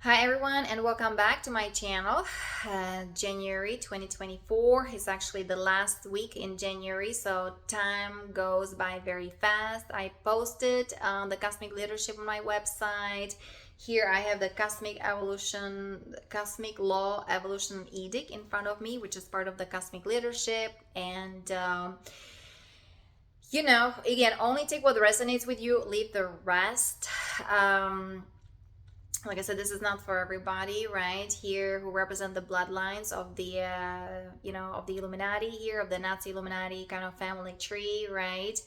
Hi everyone and welcome back to my channel. January 2024 is actually the last week in January, so time goes by very fast. I posted the Cosmic Leadership on my website. Here I have the Cosmic Law Evolution Edict in front of me, which is part of the Cosmic Leadership. And again, only take what resonates with you, leave the rest. Like I said, this is not for everybody, right? Here, who represent the bloodlines of the, of the Illuminati here, of the Nazi Illuminati kind of family tree, right?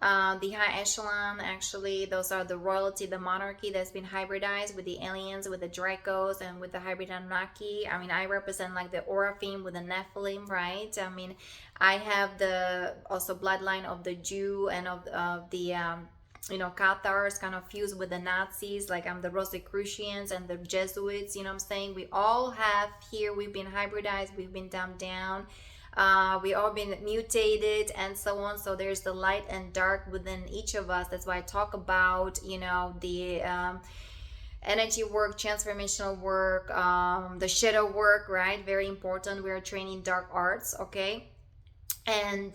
The high echelon, actually, those are the royalty, the monarchy that's been hybridized with the aliens, with the Dracos, and with the hybrid Anunnaki. I mean, I represent like the Oraphim with the Nephilim, right? I mean, I have the also bloodline of the Jew and of the Cathars kind of fused with the Nazis, like I'm the Rosicrucians and the Jesuits, I'm saying? We all have here, we've been hybridized, we've been dumbed down, we all been mutated and so on. So there's the light and dark within each of us. That's why I talk about, the energy work, transformational work, the shadow work, right? Very important. We are training dark arts, okay? And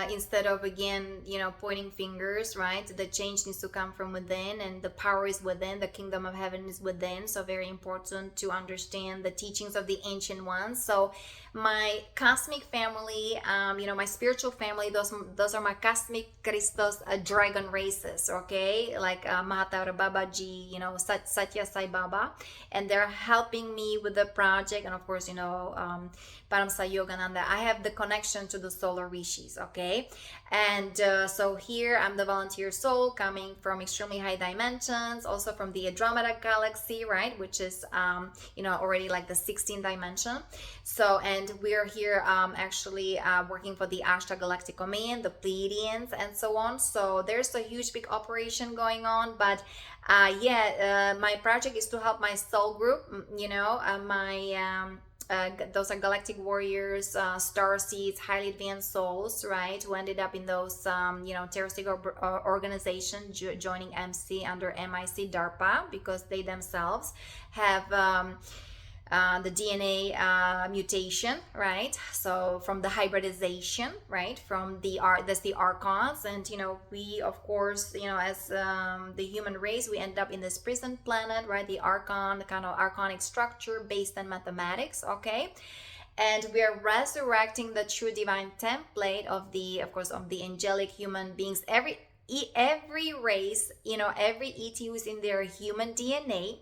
instead of, again, pointing fingers, right, the change needs to come from within, and the power is within, the kingdom of heaven is within. So very important to understand the teachings of the ancient ones. So my cosmic family, my spiritual family, those are my cosmic Christos dragon races, okay, like Mahatma Babaji, Satya Sai Baba, and they're helping me with the project. And of course, Paramsa Yogananda. I have the connection to the solar rishis, okay? And so here I'm the volunteer soul coming from extremely high dimensions, also from the Andromeda galaxy, right? Which is, already like the 16th dimension. So, and we're here actually working for the Ashtar Galactic Command, the Pleiadians, and so on. So there's a huge big operation going on, but my project is to help my soul group, those are galactic warriors, star seeds, highly advanced souls, right, who ended up in those terroristic organization joining MC under MIC DARPA, because they themselves have the DNA mutation, right? So from the hybridization, right? From that's the archons, and we, of course, as the human race, we end up in this prison planet, right? The archon, the kind of archonic structure based on mathematics, okay? And we are resurrecting the true divine template of the angelic human beings. Every race, every ET who's in their human DNA,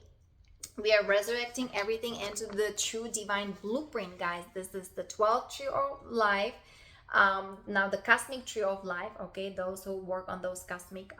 we are resurrecting everything into the true divine blueprint, guys. This is the 12th tree of life. Now the cosmic tree of life, okay, those who work on those cosmic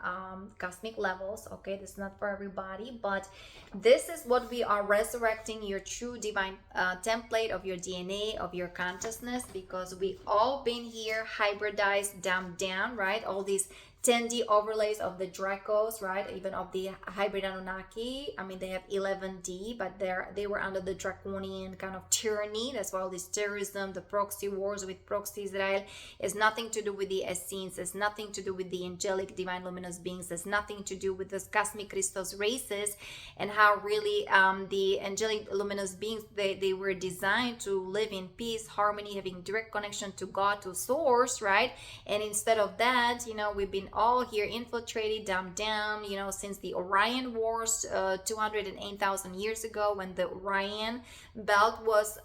levels, okay, this is not for everybody, but this is what we are resurrecting, your true divine template of your DNA, of your consciousness, because we all been here hybridized, dumbed down, right? All these 10D overlays of the Dracos, right? Even of the hybrid Anunnaki. I mean, they have 11D, but they were under the draconian kind of tyranny. That's why all this terrorism, the proxy wars with proxy Israel, is nothing to do with the Essenes. It's nothing to do with the angelic divine luminous beings. It's nothing to do with the cosmic Christos races, and how really the angelic luminous beings, they were designed to live in peace, harmony, having direct connection to God, to source, right? And instead of that, we've been all here infiltrated, dumbed down, since the Orion Wars 208,000 years ago, when the Orion belt was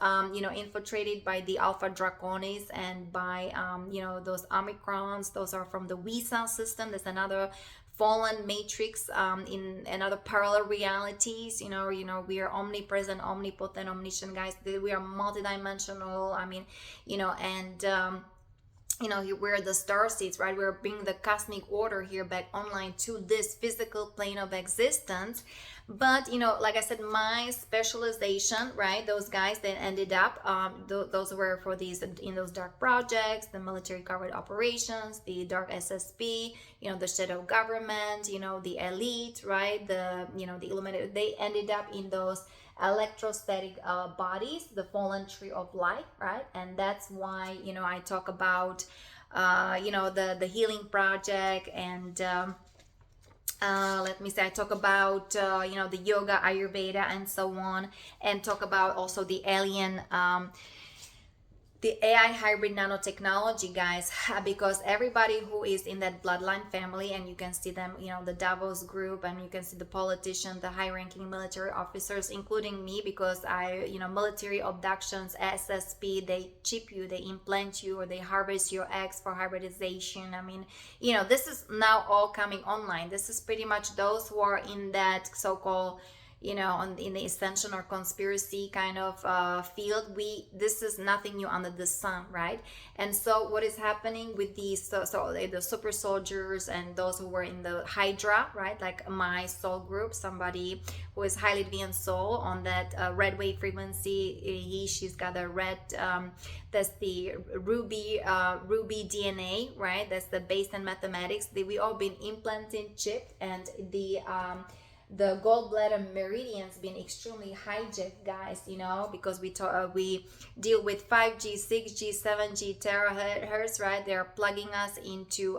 infiltrated by the Alpha Draconis and by those Omicrons. Those are from the Visa system. There's another fallen matrix in another parallel realities. We are omnipresent, omnipotent, omniscient, guys. We are multidimensional. I mean, and we're the star seeds, right? We're bringing the cosmic order here back online to this physical plane of existence. But like I said, my specialization, right, those guys that ended up those were for these, in those dark projects, the military covered operations, the dark SSP, the shadow government, the elite, right, the the Illuminati. They ended up in those electrostatic bodies, the fallen tree of life, right? And that's why I talk about the healing project, and Let me say, I talk about the yoga, Ayurveda, and so on, and talk about also the alien, the AI hybrid nanotechnology, guys, because everybody who is in that bloodline family, and you can see them, the Davos group, and you can see the politicians, the high-ranking military officers, including me, because military abductions, SSP, they chip you, they implant you, or they harvest your eggs for hybridization. I mean, this is now all coming online. This is pretty much those who are in that so-called in the Ascension or conspiracy kind of field. This is nothing new under the sun, right? And so what is happening with these, the super soldiers and those who were in the Hydra, right? Like my soul group, somebody who is highly advanced soul on that red wave frequency. She's got a red, that's the ruby DNA, right? That's the base in mathematics. We all been implanted, chipped, and the gallbladder meridians been extremely hijacked, guys, because we deal with 5G, 6G, 7G terahertz, right? They're plugging us into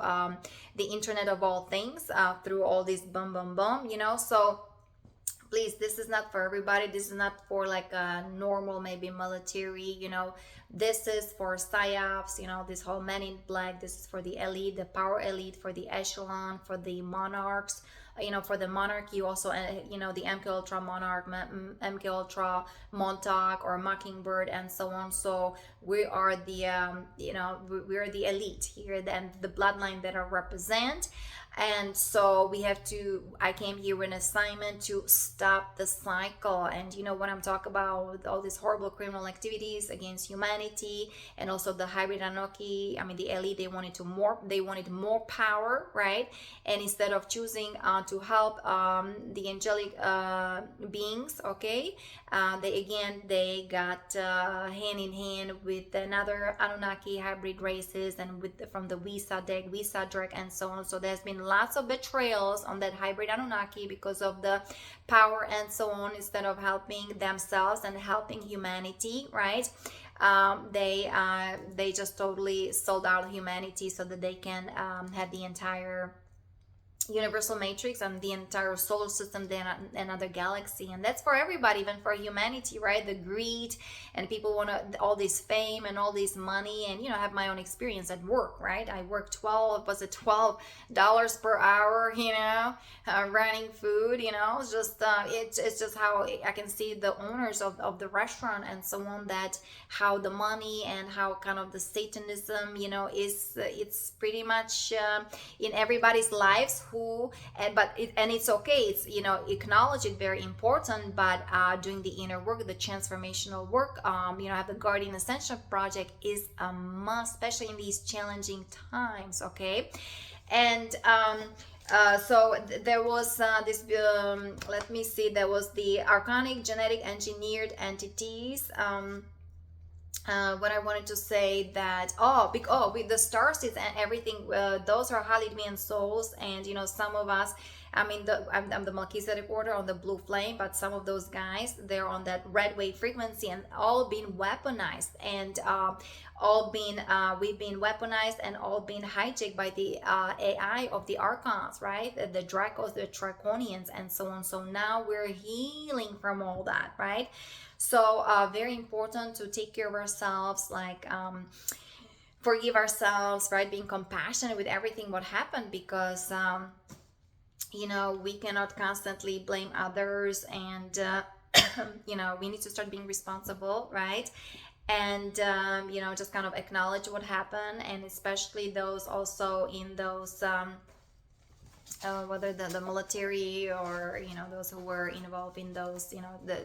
the internet of all things through all this boom boom boom, so please, this is not for everybody. This is not for like a normal maybe military, this is for psyops, this whole men in black. This is for the elite, the power elite, for the echelon, for the monarchs, for the monarchy also, the MK Ultra Monarch, MK Ultra Montauk, or Mockingbird, and so on. So we are the we are the elite here, then the bloodline that I represent. And so I came here with an assignment to stop the cycle. And when I'm talking about all these horrible criminal activities against humanity, and also the hybrid Anunnaki, the elite, they wanted more power, right? And instead of choosing to help the angelic beings, okay, they got hand in hand with another Anunnaki hybrid races, and from the Visa deck, Visa Drek, and so on. So there's been lots of betrayals on that hybrid Anunnaki because of the power and so on. Instead of helping themselves and helping humanity, right? They just totally sold out humanity so that they can have the entire universal matrix and the entire solar system, then another galaxy. And that's for everybody, even for humanity, right? The greed, and people want all this fame and all this money. And I have my own experience at work, right? I work $12 per hour, running food, it's just it's just how I can see the owners of the restaurant and so on, that how the money and how kind of the Satanism, it's pretty much in everybody's lives. And it's okay, it's acknowledge it, very important, but doing the inner work, the transformational work, have the Guardian Ascension project is a must, especially in these challenging times, okay? And so there was this let me see, there was the archonic genetic engineered entities. What I wanted to say, that with the star seeds and everything, those are highly advanced souls. And some of us, I'm the Melchizedek order on the blue flame, but some of those guys, they're on that red wave frequency, and all being weaponized, and we've been weaponized and all been hijacked by the AI of the archons, right? The Dracos, the Draconians, and so on. So now we're healing from all that, right? So very important to take care of ourselves, like forgive ourselves, right? Being compassionate with everything what happened, because we cannot constantly blame others, and we need to start being responsible, right? And just kind of acknowledge what happened, and especially those also in those whether the military, or those who were involved in those, the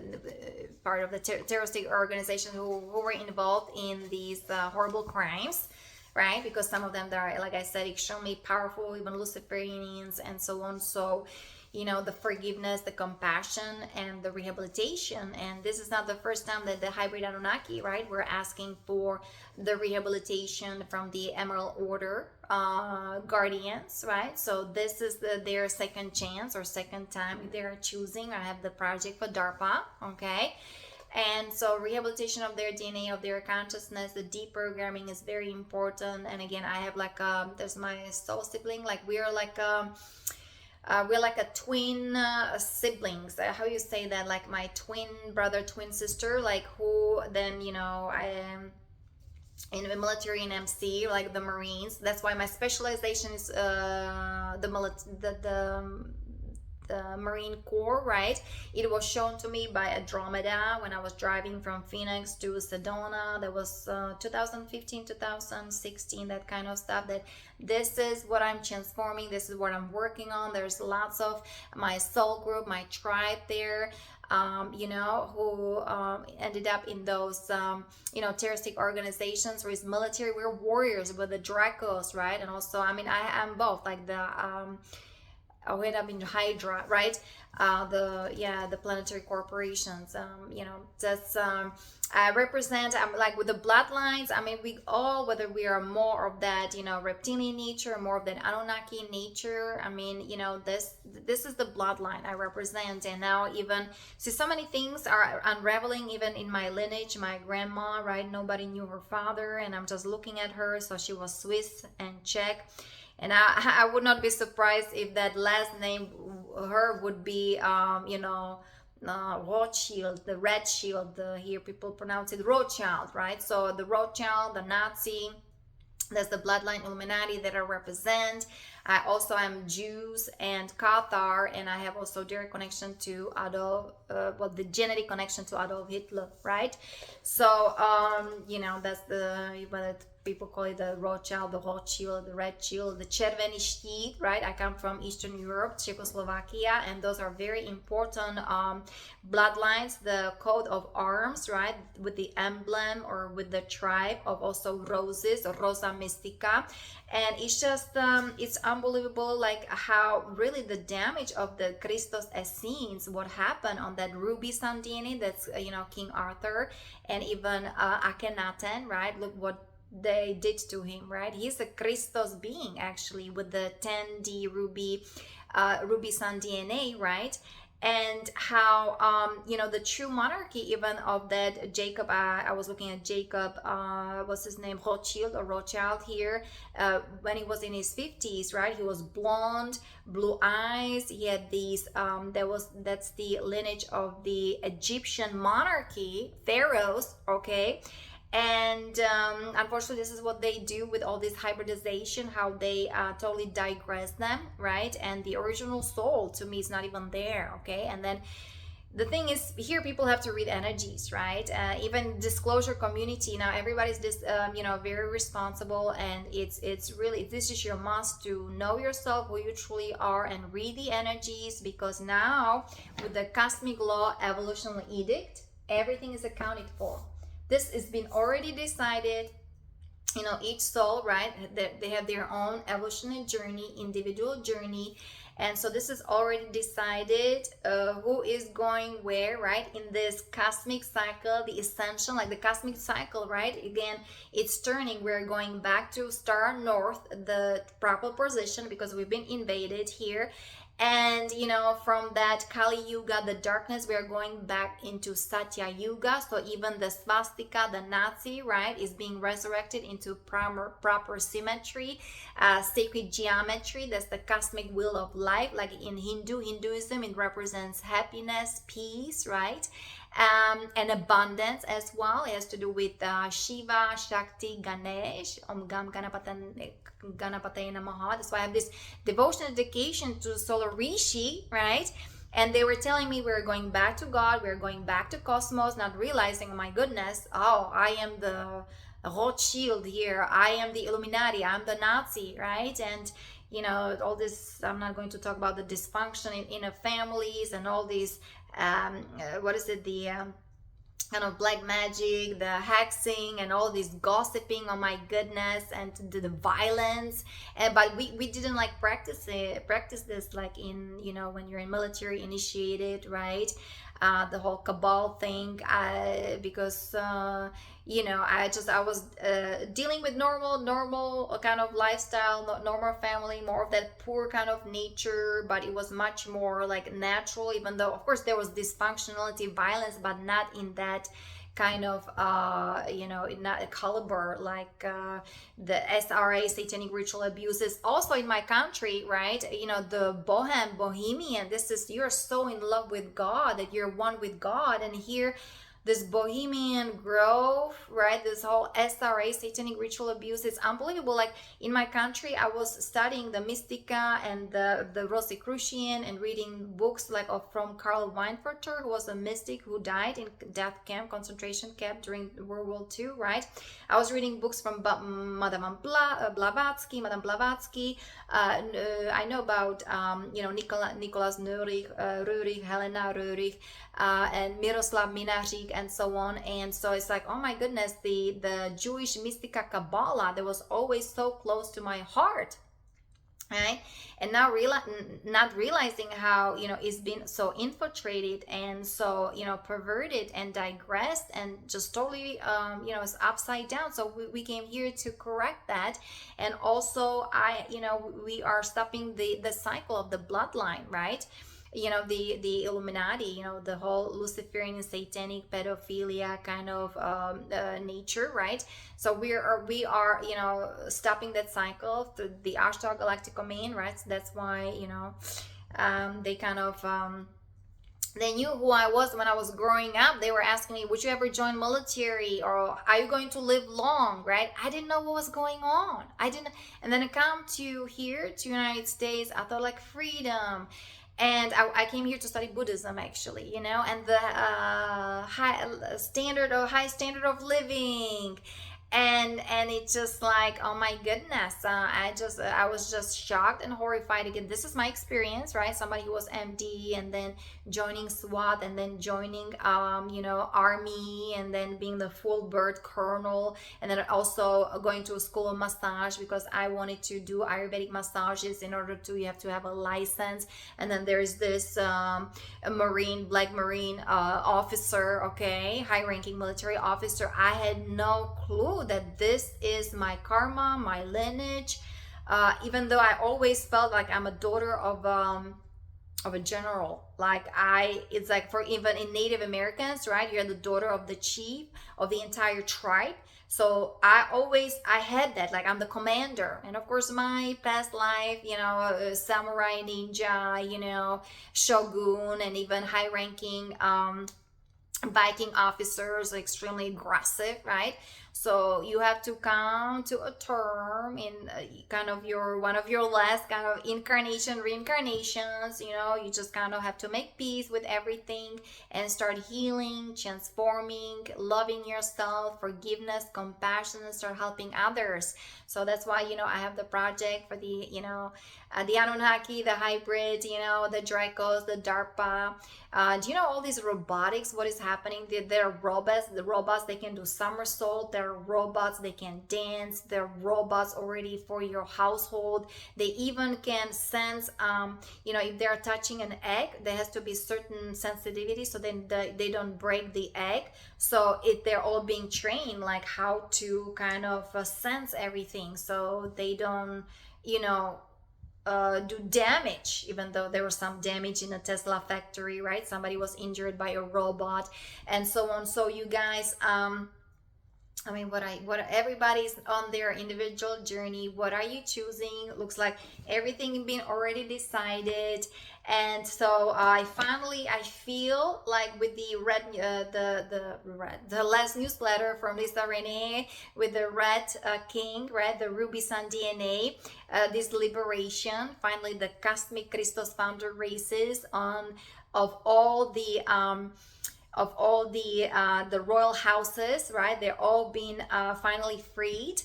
part of the terroristic organization who were involved in these horrible crimes, right? Because some of them, are, like I said, extremely powerful, even Luciferians and so on. So the forgiveness, the compassion, and the rehabilitation. And this is not the first time that the hybrid Anunnaki, right, we're asking for the rehabilitation from the Emerald Order guardians, right? So this is their second chance, or second time they're choosing. I have the project for DARPA, okay? And so rehabilitation of their DNA, of their consciousness, the deprogramming is very important. And again, I have like there's my soul sibling, like we are like we're like a twin siblings. How you say that? Like my twin brother, twin sister, like who then, I am in the military in MC, like the Marines. That's why my specialization is the Marine Corps, right? It was shown to me by Andromeda when I was driving from Phoenix to Sedona. That was 2015, 2016, that kind of stuff. That this is what I'm transforming. This is what I'm working on. There's lots of my soul group, my tribe there. Who ended up in those, terroristic organizations, where it's military. We're warriors with the Dracos, right? And also, I am both, like the, I ended up in Hydra, right? The planetary corporations. That's I represent. I'm like with the bloodlines. We all, whether we are more of that, reptilian nature, more of that Anunnaki nature. This is the bloodline I represent, and now even see so many things are unraveling even in my lineage. My grandma, right? Nobody knew her father, and I'm just looking at her. So she was Swiss and Czech. And I would not be surprised if that last name, her, would be, Rothschild, the Red Shield. Here people pronounce it Rothschild, right? So the Rothschild, the Nazi, that's the bloodline Illuminati that I represent. I also am Jews and Qatar, and I have also direct connection to Adolf, the genetic connection to Adolf Hitler, right? So, that's whether people call it the Rothschild, the Rothschild, the Red Shield, the Červený štít, right? I come from Eastern Europe, Czechoslovakia, and those are very important bloodlines. The coat of arms, right, with the emblem or with the tribe of also roses, Rosa Mystica. And it's just, it's unbelievable, like how really the damage of the Christos Essenes, what happened on that ruby sun DNA, that's, King Arthur, and even Akhenaten, right? Look what they did to him, right? He's a Christos being, actually, with the 10D ruby sun DNA, right? And how the true monarchy even of that Jacob, I was looking at Jacob, what's his name, Rothschild here, when he was in his 50s, right? He was blonde, blue eyes. He had these that's the lineage of the Egyptian monarchy, pharaohs, okay? And unfortunately, this is what they do with all this hybridization, how they totally digress them, right? And the original soul, to me, is not even there, okay? And then the thing is, here people have to read energies, right? Even disclosure community, now everybody's very responsible, and it's really, this is your must to know yourself, who you truly are, and read the energies, because now with the cosmic law evolutional edict, everything is accounted for. This has been already decided. Each soul, right, they have their own evolutionary journey, individual journey, and so this is already decided, who is going where, right, in this cosmic cycle, the Ascension, like the cosmic cycle, right? Again, it's turning. We're going back to Star North, the proper position, because we've been invaded here. And from that Kali Yuga, the darkness, we are going back into Satya Yuga. So even the swastika, the Nazi, right, is being resurrected into proper symmetry, sacred geometry. That's the cosmic wheel of life. Like in Hinduism, it represents happiness, peace, right? And abundance as well. It has to do with Shiva, Shakti, Ganesh, Om Gam Ganapataye Namaha. That's why I have this devotional dedication to Solar Rishi, right? And they were telling me we're going back to God, we're going back to cosmos, not realizing, oh my goodness, I am the Rothschild here, I am the Illuminati, I'm the Nazi, right? And all this, I'm not going to talk about the dysfunction in families and all these kind of black magic, the hexing, and all this gossiping, oh my goodness, and the violence. But we didn't like practice this like in when you're in military initiated, right? The whole cabal thing, because I was dealing with normal kind of lifestyle, normal family, more of that poor kind of nature, but it was much more like natural, even though of course there was dysfunctionality, violence, but not in that kind of not a caliber like the SRA, satanic ritual abuses. Also in my country, right, the bohemian, this is, you're so in love with God that you're one with God, and here this bohemian grove, right, this whole SRA, satanic ritual abuse, is unbelievable. Like in my country, I was studying the Mystica and the Rosicrucian and reading books like from Karl Weinfurter, who was a mystic who died in death camp, concentration camp during World War II, right? I was reading books from Madame Blavatsky. I know about Nicholas Rurik, Helena Rurik, and Miroslav Minarik, and so on. And so it's like, oh my goodness, the Jewish Mystica Kabbalah that was always so close to my heart, right? And now not realizing how it's been so infiltrated and so perverted and digressed and just totally it's upside down. So we came here to correct that. And also we are stopping the cycle of the bloodline, right? The Illuminati, the whole Luciferian and satanic pedophilia kind of nature, right? So we are stopping that cycle through the Ashtar Galactic domain, right? So that's why they kind of they knew who I was when I was growing up. They were asking me, would you ever join military, or are you going to live long, right? I didn't know what was going on. And then I come to here to United States, I thought like freedom. And I came here to study Buddhism, actually, and the high standard of living, and it's just like, oh my goodness, I was just shocked and horrified again. This is my experience, right? Somebody who was MD and then joining SWAT and then joining army and then being the full bird colonel, and then also going to a school of massage because I wanted to do Ayurvedic massages. In order to, you have to have a license. And then there's this black marine officer, okay, high-ranking military officer. I had no clue that this is my karma, my lineage, even though I always felt like I'm a daughter of a general. Like it's like, for even in Native Americans, right, you're the daughter of the chief of the entire tribe. So I had that, like I'm the commander. And of course my past life, samurai, ninja, shogun, and even high-ranking Viking officers, extremely aggressive, right? So you have to come to a term in kind of one of your last kind of reincarnations, you just kind of have to make peace with everything and start healing, transforming, loving yourself, forgiveness, compassion, and start helping others. So that's why, I have the project for the Anunnaki, the hybrid, the Dracos, the DARPA. Do you know all these robotics, what is happening? They're robots. The robots, they can do somersault. They're robots, they can dance. They're robots already for your household. They even can sense, if they're touching an egg, there has to be certain sensitivity so then they don't break the egg. So they're all being trained like how to kind of sense everything so they don't, do damage, even though there was some damage in a Tesla factory, right? Somebody was injured by a robot and so on. So you guys, what everybody's on their individual journey. What are you choosing? Looks like everything been already decided. And so I feel like with the red, the last newsletter from Lisa Renee with the red king, right, the ruby sun DNA, this liberation, finally the cosmic Christos founder races of all the royal houses, right? They're all being finally freed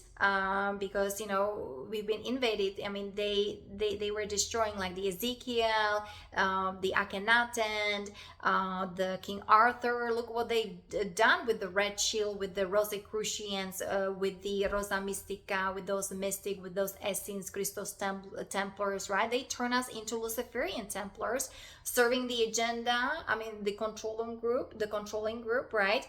because we've been invaded. I mean, they were destroying like the Ezekiel, the Akhenaten, the King Arthur. Look what they've done with the Red Shield, with the Rosicrucians, with the Rosa Mystica, with those mystic, with those Essenes, Christos Templars, right? They turn us into Luciferian Templars, serving the agenda. I mean, the controlling group, right?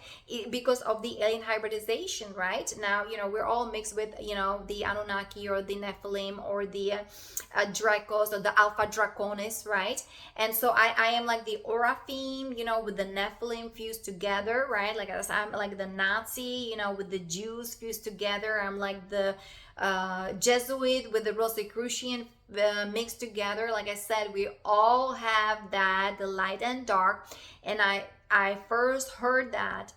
Because of the alien hybridization, right? Now, we're all mixed with, you know, the Anunnaki or the Nephilim or the Dracos or the Alpha Draconis, right? And so I am like the Oraphim, you know, with the Nephilim fused together, right? Like I'm like the Nazi, you know, with the Jews fused together. I'm like the Jesuit with the Rosicrucian mixed together. Like I said, we all have that, the light and dark. And I first heard that,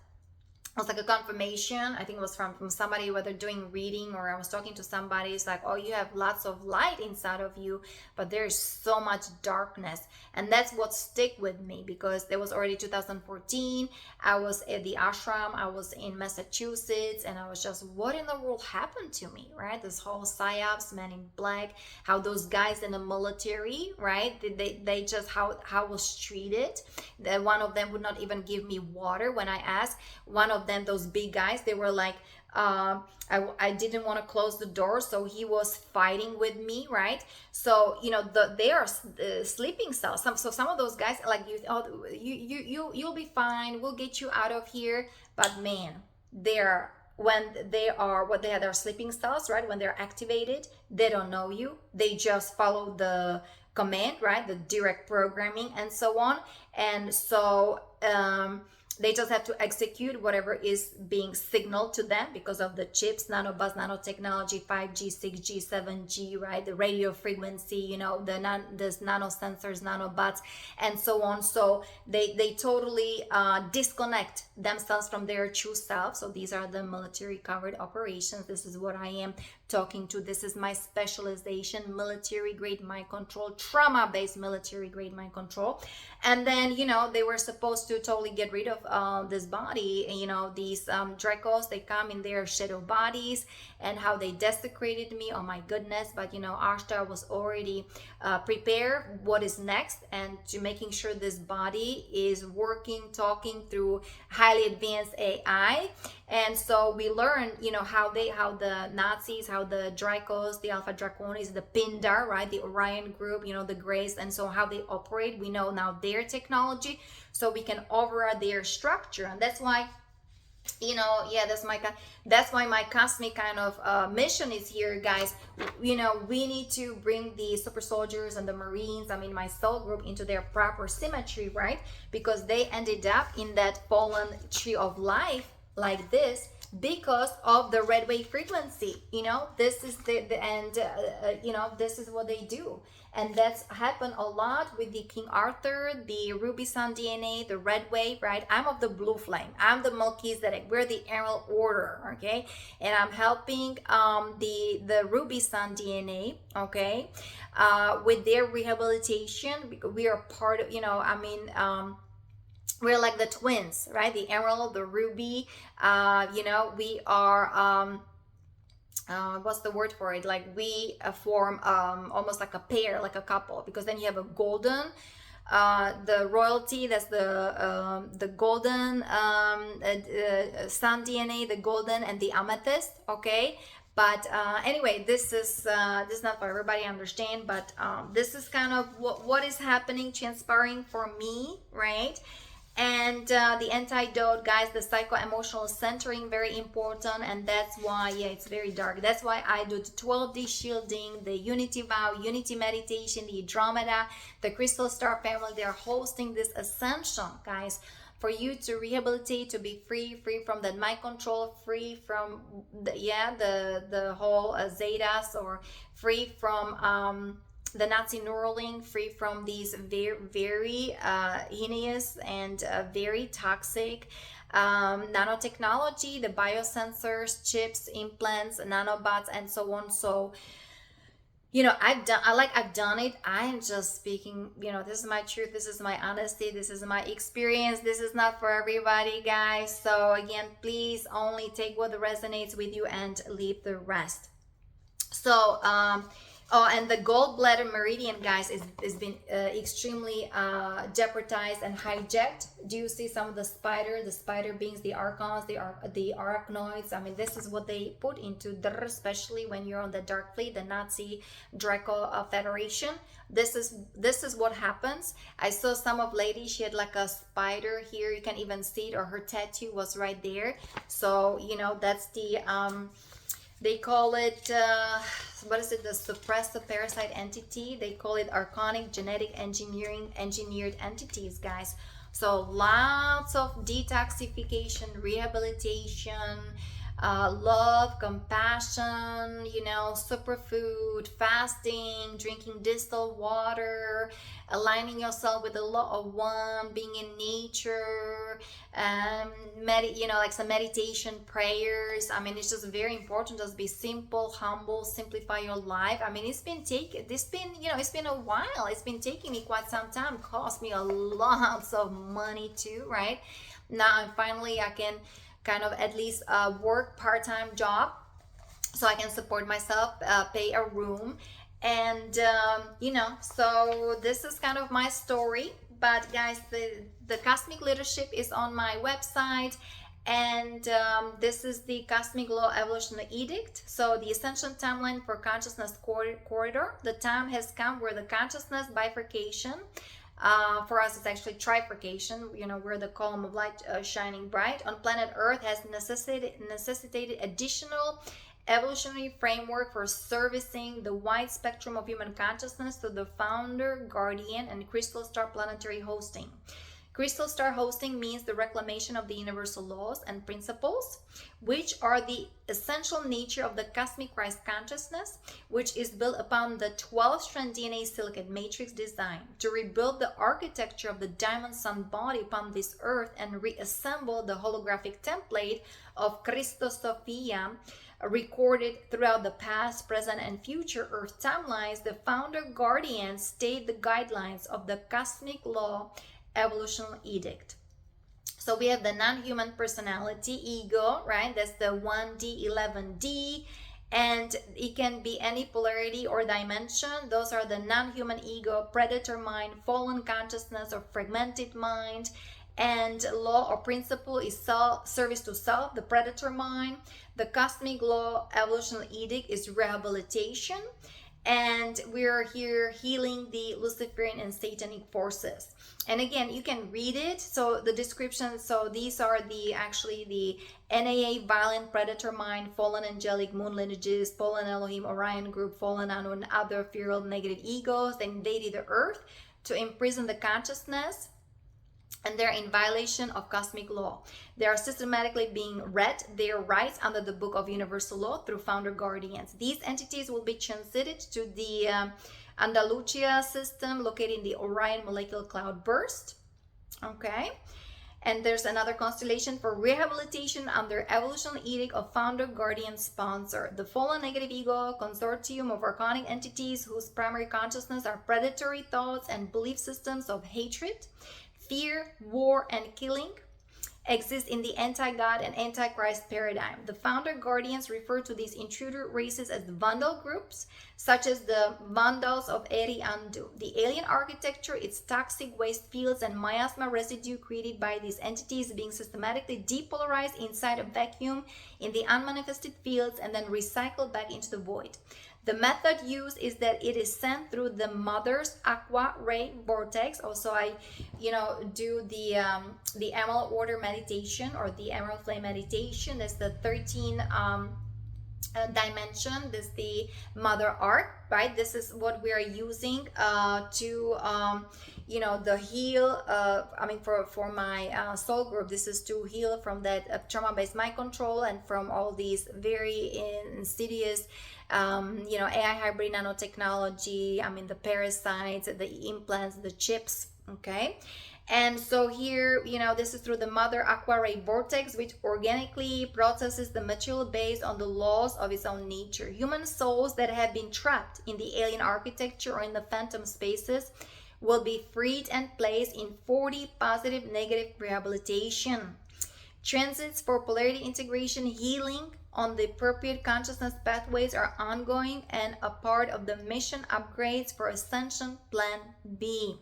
it was like a confirmation. I think it was from somebody, whether doing reading or I was talking to somebody. It's like, oh, you have lots of light inside of you, but there's so much darkness. And that's what stick with me, because there was already 2014. I was at the ashram. I was in Massachusetts, and I was just, what in the world happened to me, right? This whole psyops, men in black, how those guys in the military, right? They just, how I was treated. That one of them would not even give me water when I asked. One of them, those big guys, they were like, I didn't want to close the door, so he was fighting with me, right? So, you know, they are sleeping cells. Some of those guys, like, you'll be fine, we'll get you out of here. But man, when they are their sleeping cells, right? When they're activated, they don't know you. They just follow the command, right? The direct programming and so on. And so, they just have to execute whatever is being signaled to them because of the chips, nanobots, nanotechnology, 5G, 6G, 7G, right? The radio frequency, you know, the nanosensors, nanobots, and so on. So they totally disconnect themselves from their true self. So these are the military covered operations. This is what I am talking to. This is my specialization: military grade mind control, trauma based military grade mind control. And then, you know, they were supposed to totally get rid of this body. You know, these Dracos, they come in their shadow bodies, and how they desecrated me. Oh my goodness. But, you know, Ashtar was already prepared what is next, and to making sure this body is working, talking through highly advanced AI. And so we learned, you know, how the Nazis, how the Dracos, the Alpha Draconis, the Pindar, right, the Orion group, you know, the Greys, and so how they operate. We know now their technology, so we can override their structure. And that's why, you know, yeah, that's why my cosmic kind of mission is here, guys. You know, we need to bring the super soldiers and the Marines, I mean my soul group, into their proper symmetry, right? Because they ended up in that fallen tree of life like this because of the red wave frequency. You know, this is you know, this is what they do. And that's happened a lot with the King Arthur, the Ruby Sun DNA, the red wave, right? I'm of the blue flame. I'm the Melchizedek. We're the Emerald Order, okay? And I'm helping the Ruby Sun DNA, okay, with their rehabilitation, because we are part of, you know, I mean, we're like the twins, right? The emerald, the ruby, you know, we are, what's the word for it? Like we form almost like a pair, like a couple, because then you have a golden, the royalty, that's the golden sun DNA, the golden and the amethyst, okay? But anyway, this is not for everybody, I understand, but this is kind of what is happening, transpiring for me, right? And the antidote, guys, the psycho-emotional centering, very important. And that's why, yeah, it's very dark. That's why I do the 12D shielding, the unity vow, unity meditation, the Andromeda, the crystal star family. They're hosting this ascension, guys, for you to rehabilitate, to be free from that mind control, free from the whole Zetas, or free from the Nazi Neuralink, free from these very heinous and very toxic nanotechnology, the biosensors, chips, implants, nanobots, and so on. So, you know, I've done it. I am just speaking, you know, this is my truth, this is my honesty, this is my experience. This is not for everybody, guys. So again, please only take what resonates with you and leave the rest. So oh, and the gallbladder meridian, guys, is been extremely jeopardized and hijacked. Do you see some of the spider beings, the archons, the arachnoids? I mean, this is what they put into there, especially when you're on the dark fleet, the Nazi Draco Federation. This is what happens. I saw some of lady, she had like a spider here. You can even see it, or her tattoo was right there. So, you know, that's the They call it, what is it, the suppressed parasite entity. They call it archonic genetic engineered entities, guys. So lots of detoxification, rehabilitation, love, compassion, you know, superfood, fasting, drinking distilled water, aligning yourself with the law of one, being in nature, you know, like some meditation prayers. I mean, it's just very important. Just be simple, humble, simplify your life. I mean, it's been a while. It's been taking me quite some time. Cost me a lot of money too, right? Now I can kind of at least work part-time job so I can support myself, pay a room, and you know, so this is kind of my story. But guys, the cosmic leadership is on my website, and this is the Cosmic Law Evolution Edict. So the Ascension timeline for consciousness corridor. The time has come where the consciousness bifurcation, for us it's actually trifurcation, you know, where the column of light shining bright on planet Earth has necessitated additional evolutionary framework for servicing the wide spectrum of human consciousness to the founder, guardian, and crystal star planetary hosting. Crystal star hosting means the reclamation of the universal laws and principles, which are the essential nature of the cosmic Christ consciousness, which is built upon the 12-strand DNA silicate matrix design to rebuild the architecture of the diamond sun body upon this earth and reassemble the holographic template of Christosophia recorded throughout the past, present, and future Earth timelines. The founder guardians state the guidelines of the Cosmic Law Evolution Edict. So we have the non-human personality, ego, right? That's the 1D, 11D, and it can be any polarity or dimension. Those are the non-human ego, predator mind, fallen consciousness, or fragmented mind. And law or principle is service to self, the predator mind. The Cosmic Law Evolution Edict is rehabilitation, and we're here healing the Luciferian and Satanic forces. And again, you can read it. So the description, so these are the NAA, violent predator mind, fallen angelic moon lineages, fallen Elohim, Orion group, fallen Anu, and other feral negative egos. They invaded the earth to imprison the consciousness, and they're in violation of cosmic law. They are systematically being read their rights under the Book of Universal Law through founder guardians. These entities will be transited to the Andalusia system located in the Orion molecular cloud burst. Okay. And there's another constellation for rehabilitation under Evolution Edict of founder, guardian, sponsor. The fallen negative ego consortium of archonic entities whose primary consciousness are predatory thoughts and belief systems of hatred, fear, war, and killing exist in the anti-God and anti-Christ paradigm. The founder guardians refer to these intruder races as the Vandal groups, such as the Vandals of Eri Andu. The alien architecture, its toxic waste fields and miasma residue created by these entities being systematically depolarized inside a vacuum in the unmanifested fields and then recycled back into the void. The method used is that it is sent through the mother's aqua ray vortex. Also, I, do the emerald order meditation or the emerald flame meditation. That's the 13 dimension. This is the mother arc, right? This is what we are using to the heal. For my soul group, this is to heal from that trauma-based mind control and from all these very insidious AI hybrid nanotechnology, the parasites, the implants, the chips, okay? And so here, this is through the mother aqua ray vortex, which organically processes the material based on the laws of its own nature. Human souls that have been trapped in the alien architecture or in the phantom spaces will be freed and placed in 40 positive negative rehabilitation. Transits for polarity integration healing on the appropriate consciousness pathways are ongoing and a part of the mission upgrades for Ascension Plan B.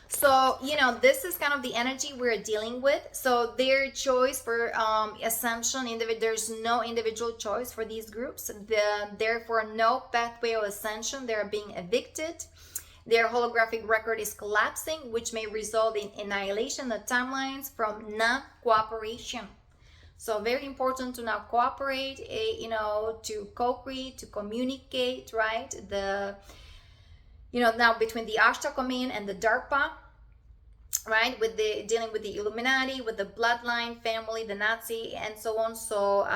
So, this is kind of the energy we're dealing with. So their choice for Ascension, there's no individual choice for these groups. Therefore, no pathway of Ascension. They're being evicted. Their holographic record is collapsing, which may result in annihilation of timelines from non-cooperation. So very important to now cooperate, to co-create, to communicate, right? Now between the Ashtar command and the DARPA, right, with the dealing with the Illuminati, with the bloodline, family, the Nazi, and so on. So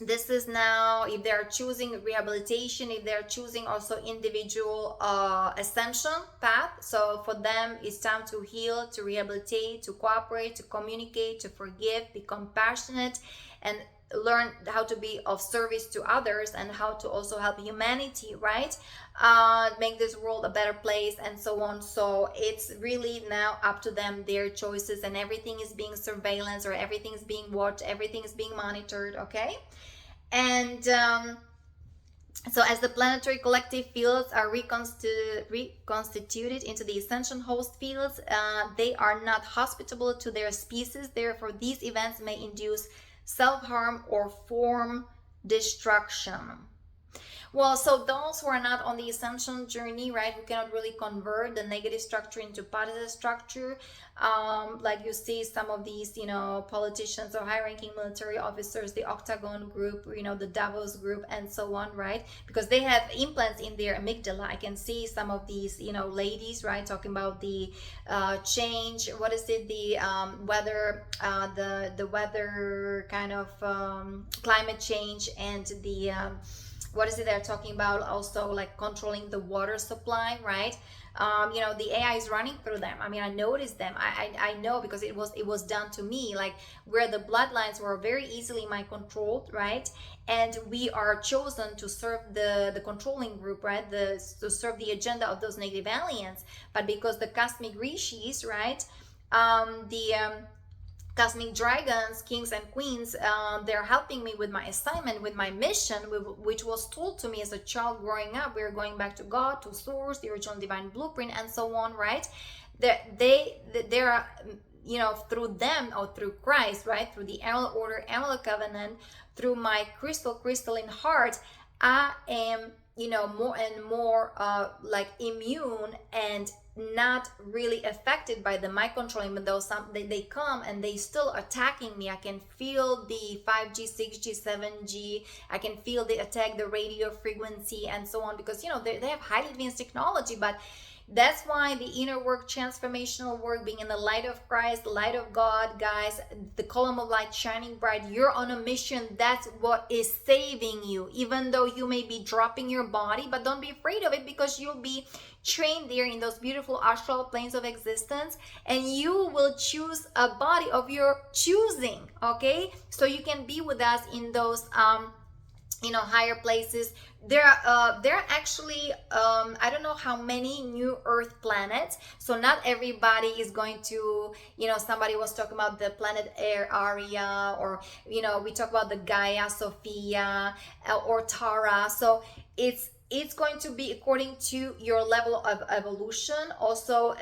this is now, if they're choosing rehabilitation, if they're choosing also individual ascension path, so for them it's time to heal, to rehabilitate, to cooperate, to communicate, to forgive, be compassionate, and learn how to be of service to others, and how to also help humanity, right? Make this world a better place, and so on. So it's really now up to them, their choices, and everything is being surveillance, or everything is being watched, everything is being monitored, okay? And so as the planetary collective fields are reconstituted into the ascension host fields, they are not hospitable to their species. Therefore, these events may induce self-harm or form destruction. Well, so those who are not on the ascension journey, right, who cannot really convert the negative structure into positive structure, like you see some of these, politicians or high-ranking military officers, the Octagon group, the Davos group, and so on, right? Because they have implants in their amygdala. I can see some of these, ladies, right, talking about the change. What is it? The weather, the weather kind of climate change, and the what is it they're talking about? Also, like controlling the water supply, right? The AI is running through them. I mean, I noticed them. I know, because it was done to me, like where the bloodlines were very easily mind controlled, right? And we are chosen to serve the controlling group, right? To serve the agenda of those negative aliens. But because the cosmic rishis, right? Cosmic dragons, kings and queens, they're helping me with my assignment, with my mission, which was told to me as a child growing up. We're going back to God, to source, the original divine blueprint, and so on, right? They're through them, or through Christ, right? Through the Emerald Order, Emerald Covenant, through my crystalline heart, I am, more and more like immune and not really affected by the mind controlling. Even though they come and they still attacking me, I can feel the 5G, 6G, 7G. I can feel the attack, the radio frequency, and so on, because they have highly advanced technology. But that's why the inner work, transformational work, being in the light of Christ, the light of God, guys, the column of light shining bright, you're on a mission. That's what is saving you, even though you may be dropping your body. But don't be afraid of it, because you'll be trained there in those beautiful astral planes of existence, and you will choose a body of your choosing, okay? So you can be with us in those higher places. There are actually I don't know how many new earth planets, so not everybody is going to, somebody was talking about the planet Aria, or we talk about the Gaia, Sophia, or Tara. So it's going to be according to your level of evolution, also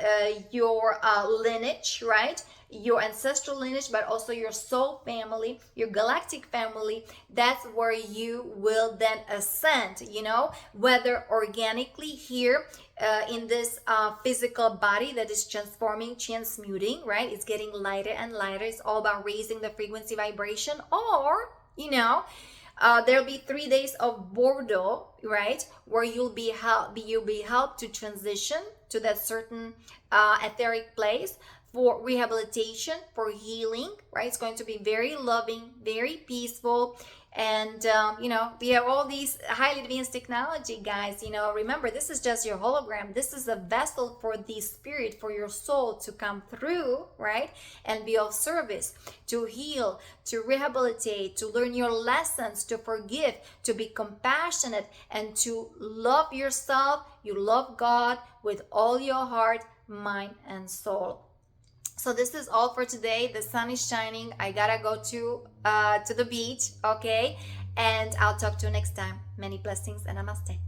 your lineage, right? Your ancestral lineage, but also your soul family, your galactic family. That's where you will then ascend, whether organically here in this physical body that is transmuting, right? It's getting lighter and lighter. It's all about raising the frequency vibration, or, there'll be 3 days of Bordeaux, right, where you'll be helped to transition to that certain etheric place for rehabilitation, for healing, right? It's going to be very loving, very peaceful. And we have all these highly advanced technology, guys. Remember, this is just your hologram. This is a vessel for the spirit, for your soul to come through, right, and be of service, to heal, to rehabilitate, to learn your lessons, to forgive, to be compassionate, and to love yourself. You love God with all your heart, mind, and soul. So this is all for today. The sun is shining. I gotta go to the beach, okay? And I'll talk to you next time. Many blessings and namaste.